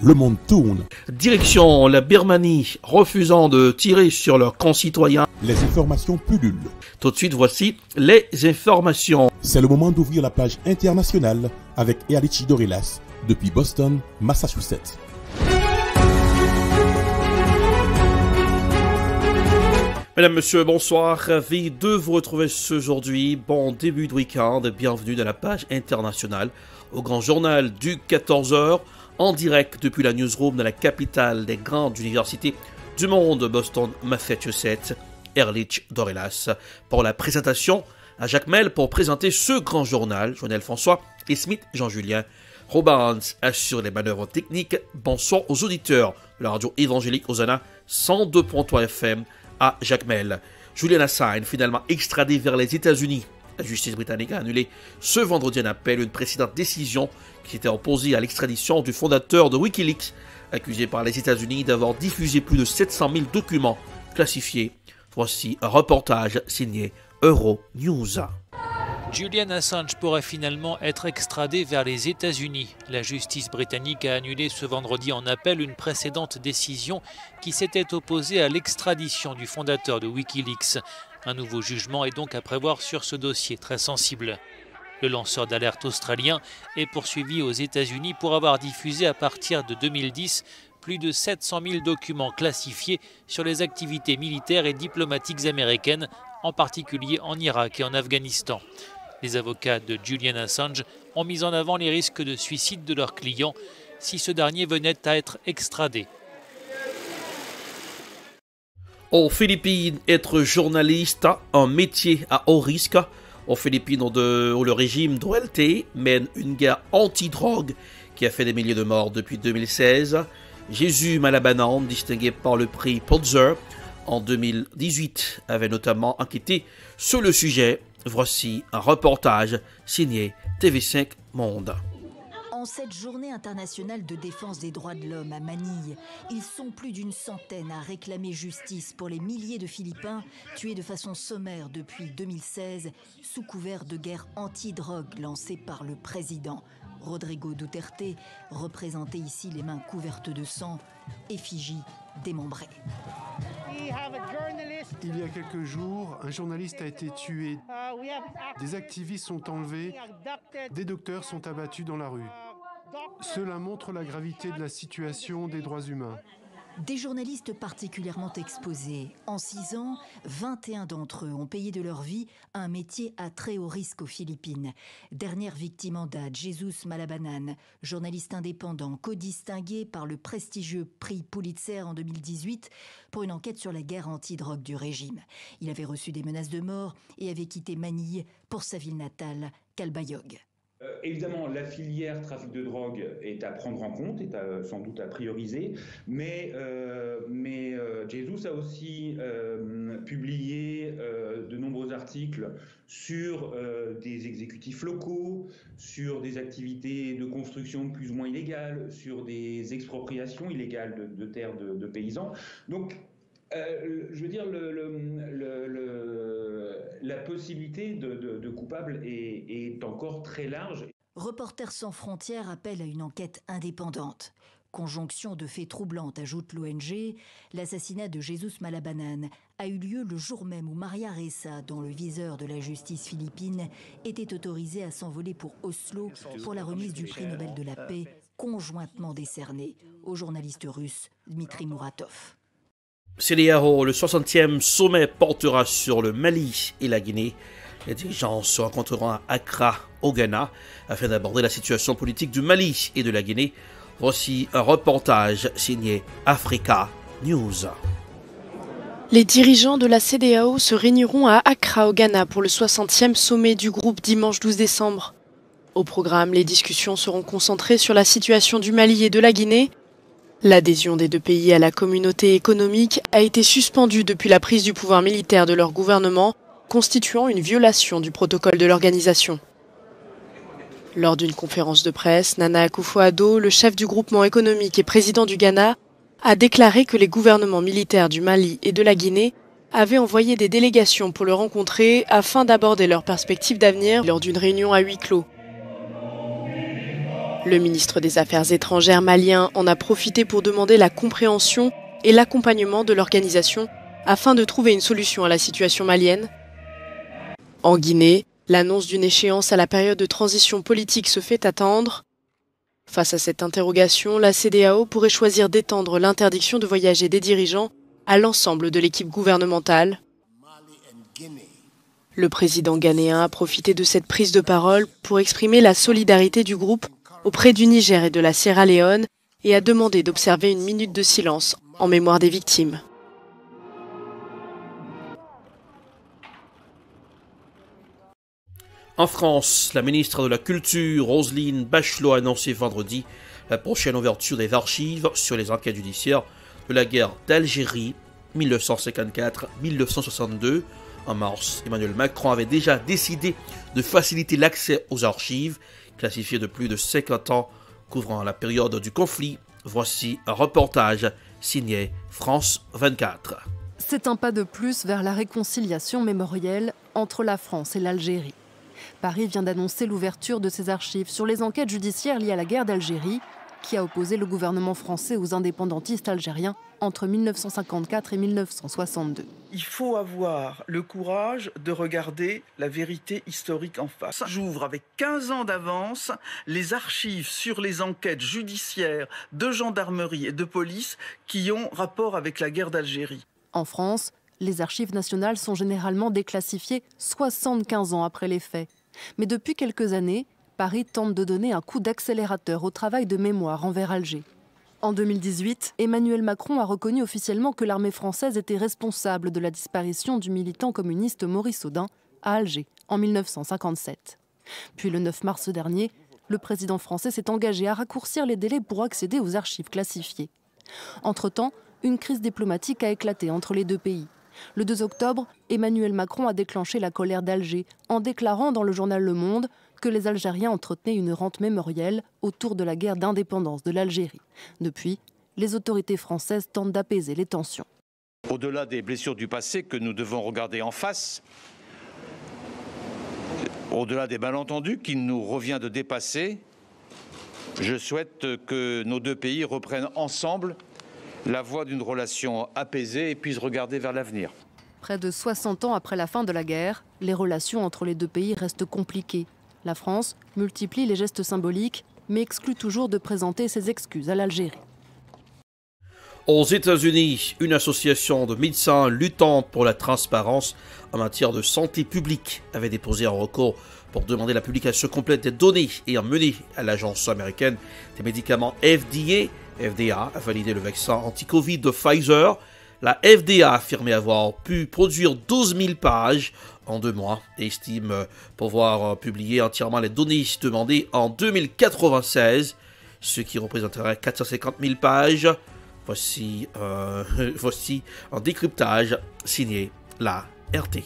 le monde tourne. Direction la Birmanie, refusant de tirer sur leurs concitoyens. Les informations pullulent. Tout de suite, voici les informations. C'est le moment d'ouvrir la page internationale avec Erlich Dorelas depuis Boston, Massachusetts. Mesdames, Messieurs, bonsoir. Ravi de vous retrouver aujourd'hui. Bon début de week-end. Bienvenue dans la page internationale au grand journal du 14h en direct depuis la newsroom de la capitale des grandes universités du monde, Boston, Massachusetts. Erlich Dorelas pour la présentation, à Jacques Mel pour présenter ce grand journal, Joël François et Smith Jean-Julien. Robans assure les manœuvres techniques. Bonsoir aux auditeurs de la radio évangélique Hosanna 102.3 FM à Jacques Mel. Julian Assange, finalement extradé vers les États-Unis. La justice britannique a annulé ce vendredi un appel, une précédente décision qui était opposée à l'extradition du fondateur de Wikileaks, accusé par les États-Unis d'avoir diffusé plus de 700 000 documents classifiés. Voici un reportage signé Euronews. Julian Assange pourrait finalement être extradé vers les États-Unis. La justice britannique a annulé ce vendredi en appel une précédente décision qui s'était opposée à l'extradition du fondateur de Wikileaks. Un nouveau jugement est donc à prévoir sur ce dossier très sensible. Le lanceur d'alerte australien est poursuivi aux États-Unis pour avoir diffusé à partir de 2010 plus de 700 000 documents classifiés sur les activités militaires et diplomatiques américaines, en particulier en Irak et en Afghanistan. Les avocats de Julian Assange ont mis en avant les risques de suicide de leur client si ce dernier venait à être extradé. Aux Philippines, être journaliste, un métier à haut risque. Aux Philippines, où le régime Duterte mène une guerre anti-drogue qui a fait des milliers de morts depuis 2016. Jésus Malabanan, distingué par le prix Pulitzer en 2018, avait notamment enquêté sur le sujet. Voici un reportage signé TV5 Monde. En cette journée internationale de défense des droits de l'homme à Manille, ils sont plus d'une centaine à réclamer justice pour les milliers de Philippins tués de façon sommaire depuis 2016 sous couvert de guerre anti-drogue lancée par le président Rodrigo Duterte, représenté ici les mains couvertes de sang, effigie démembrée. Il y a quelques jours, un journaliste a été tué, des activistes sont enlevés, des docteurs sont abattus dans la rue. Cela montre la gravité de la situation des droits humains. Des journalistes particulièrement exposés. En 6 ans, 21 d'entre eux ont payé de leur vie un métier à très haut risque aux Philippines. Dernière victime en date, Jesus Malabanan, journaliste indépendant, co-distingué par le prestigieux prix Pulitzer en 2018 pour une enquête sur la guerre anti-drogue du régime. Il avait reçu des menaces de mort et avait quitté Manille pour sa ville natale, Calbayog. Évidemment, la filière trafic de drogue est à prendre en compte, est sans doute à prioriser, mais Jesus a aussi publié de nombreux articles sur des exécutifs locaux, sur des activités de construction plus ou moins illégales, sur des expropriations illégales de terres de paysans. Donc, je veux dire, la possibilité de coupable est encore très large. Reporters sans frontières appelle à une enquête indépendante. Conjonction de faits troublantes, ajoute l'ONG, l'assassinat de Jesus Malabanan a eu lieu le jour même où Maria Ressa, dont le viseur de la justice philippine, était autorisé à s'envoler pour Oslo pour la remise du prix Nobel de la paix, conjointement décerné au journaliste russe Dmitri Muratov. CEDEAO, le 60e sommet portera sur le Mali et la Guinée. Les dirigeants se rencontreront à Accra, au Ghana, afin d'aborder la situation politique du Mali et de la Guinée. Voici un reportage signé Africa News. Les dirigeants de la CEDEAO se réuniront à Accra, au Ghana, pour le 60e sommet du groupe dimanche 12 décembre. Au programme, les discussions seront concentrées sur la situation du Mali et de la Guinée. L'adhésion des deux pays à la communauté économique a été suspendue depuis la prise du pouvoir militaire de leur gouvernement, constituant une violation du protocole de l'organisation. Lors d'une conférence de presse, Nana Akufo-Addo, le chef du groupement économique et président du Ghana, a déclaré que les gouvernements militaires du Mali et de la Guinée avaient envoyé des délégations pour le rencontrer afin d'aborder leurs perspectives d'avenir lors d'une réunion à huis clos. Le ministre des Affaires étrangères malien en a profité pour demander la compréhension et l'accompagnement de l'organisation afin de trouver une solution à la situation malienne. En Guinée, l'annonce d'une échéance à la période de transition politique se fait attendre. Face à cette interrogation, la CEDEAO pourrait choisir d'étendre l'interdiction de voyager des dirigeants à l'ensemble de l'équipe gouvernementale. Le président ghanéen a profité de cette prise de parole pour exprimer la solidarité du groupe auprès du Niger et de la Sierra Leone et a demandé d'observer une minute de silence en mémoire des victimes. En France, la ministre de la Culture, Roselyne Bachelot, a annoncé vendredi la prochaine ouverture des archives sur les enquêtes judiciaires de la guerre d'Algérie 1954-1962. En mars, Emmanuel Macron avait déjà décidé de faciliter l'accès aux archives, classifiées de plus de 50 ans couvrant la période du conflit. Voici un reportage signé France 24. C'est un pas de plus vers la réconciliation mémorielle entre la France et l'Algérie. Paris vient d'annoncer l'ouverture de ses archives sur les enquêtes judiciaires liées à la guerre d'Algérie, qui a opposé le gouvernement français aux indépendantistes algériens entre 1954 et 1962. Il faut avoir le courage de regarder la vérité historique en face. J'ouvre avec 15 ans d'avance les archives sur les enquêtes judiciaires de gendarmerie et de police qui ont rapport avec la guerre d'Algérie. En France, les archives nationales sont généralement déclassifiées 75 ans après les faits. Mais depuis quelques années, Paris tente de donner un coup d'accélérateur au travail de mémoire envers Alger. En 2018, Emmanuel Macron a reconnu officiellement que l'armée française était responsable de la disparition du militant communiste Maurice Audin à Alger en 1957. Puis le 9 mars dernier, le président français s'est engagé à raccourcir les délais pour accéder aux archives classifiées. Entre-temps, une crise diplomatique a éclaté entre les deux pays. Le 2 octobre, Emmanuel Macron a déclenché la colère d'Alger en déclarant dans le journal Le Monde que les Algériens entretenaient une rente mémorielle autour de la guerre d'indépendance de l'Algérie. Depuis, les autorités françaises tentent d'apaiser les tensions. Au-delà des blessures du passé que nous devons regarder en face, au-delà des malentendus qu'il nous revient de dépasser, je souhaite que nos deux pays reprennent ensemble la voie d'une relation apaisée et puissent regarder vers l'avenir. Près de 60 ans après la fin de la guerre, les relations entre les deux pays restent compliquées. La France multiplie les gestes symboliques, mais exclut toujours de présenter ses excuses à l'Algérie. Aux États-Unis, une association de médecins luttant pour la transparence en matière de santé publique avait déposé un recours pour demander la publication complète des données ayant mené à l'agence américaine des médicaments FDA a validé le vaccin anti-Covid de Pfizer. La FDA a affirmé avoir pu produire 12 000 pages en 2 mois et estime pouvoir publier entièrement les données demandées en 2096, ce qui représenterait 450 000 pages. Voici un décryptage signé la RT.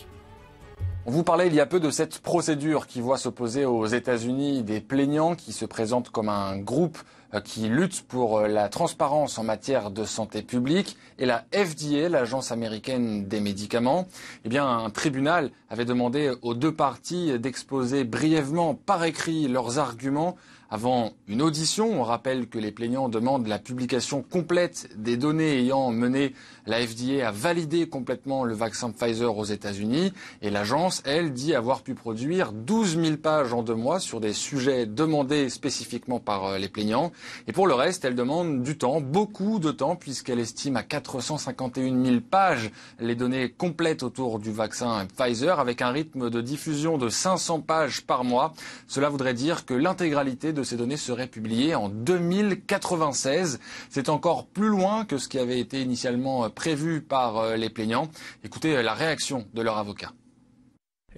On vous parlait il y a peu de cette procédure qui voit s'opposer aux États-Unis des plaignants qui se présentent comme un groupe qui lutte pour la transparence en matière de santé publique, et la FDA, l'agence américaine des médicaments. Eh bien, un tribunal avait demandé aux deux parties d'exposer brièvement par écrit leurs arguments avant une audition. On rappelle que les plaignants demandent la publication complète des données ayant mené la FDA à valider complètement le vaccin Pfizer aux États-Unis. Et l'agence, elle, dit avoir pu produire 12 000 pages en 2 mois sur des sujets demandés spécifiquement par les plaignants. Et pour le reste, elle demande du temps, beaucoup de temps, puisqu'elle estime à 451 000 pages les données complètes autour du vaccin Pfizer, avec un rythme de diffusion de 500 pages par mois. Cela voudrait dire que l'intégralité de ces données seraient publiées en 2096. C'est encore plus loin que ce qui avait été initialement prévu par les plaignants. Écoutez la réaction de leur avocat.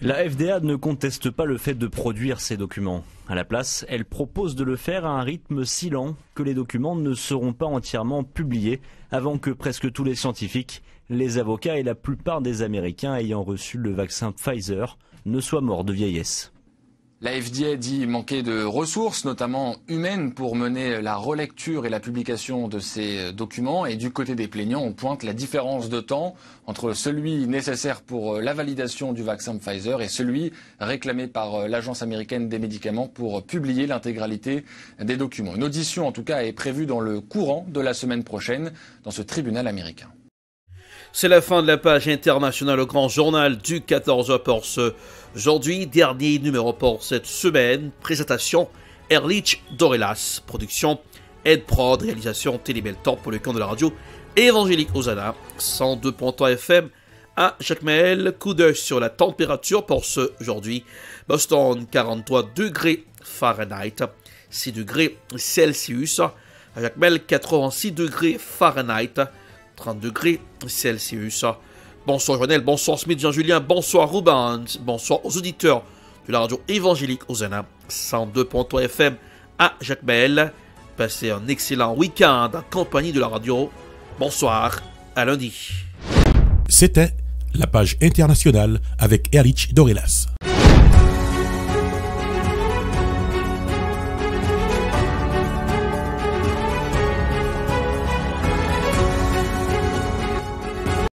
La FDA ne conteste pas le fait de produire ces documents. À la place, elle propose de le faire à un rythme si lent que les documents ne seront pas entièrement publiés avant que presque tous les scientifiques, les avocats et la plupart des Américains ayant reçu le vaccin Pfizer ne soient morts de vieillesse. La FDA dit manquer de ressources, notamment humaines, pour mener la relecture et la publication de ces documents. Et du côté des plaignants, on pointe la différence de temps entre celui nécessaire pour la validation du vaccin Pfizer et celui réclamé par l'Agence américaine des médicaments pour publier l'intégralité des documents. Une audition, en tout cas, est prévue dans le courant de la semaine prochaine dans ce tribunal américain. C'est la fin de la page internationale au grand journal du 14h pour aujourd'hui. Dernier numéro pour cette semaine. Présentation Erlich Dorelas. Production Ed Prod. Réalisation Télébeltor pour le compte de la radio évangélique Hosanna. 102.3 FM à Jacmel. Coup d'œil sur la température pour aujourd'hui. Boston 43 degrés Fahrenheit. 6 degrés Celsius. À Jacmel 86 degrés Fahrenheit. 30 degrés Celsius. Bonsoir Jonel, bonsoir Smith Jean-Julien, bonsoir Rubens, bonsoir aux auditeurs de la radio évangélique Hosanna, 102.3 FM à Jacmel. Passez un excellent week-end en compagnie de la radio. Bonsoir, à lundi. C'était la page internationale avec Erlich Dorelas.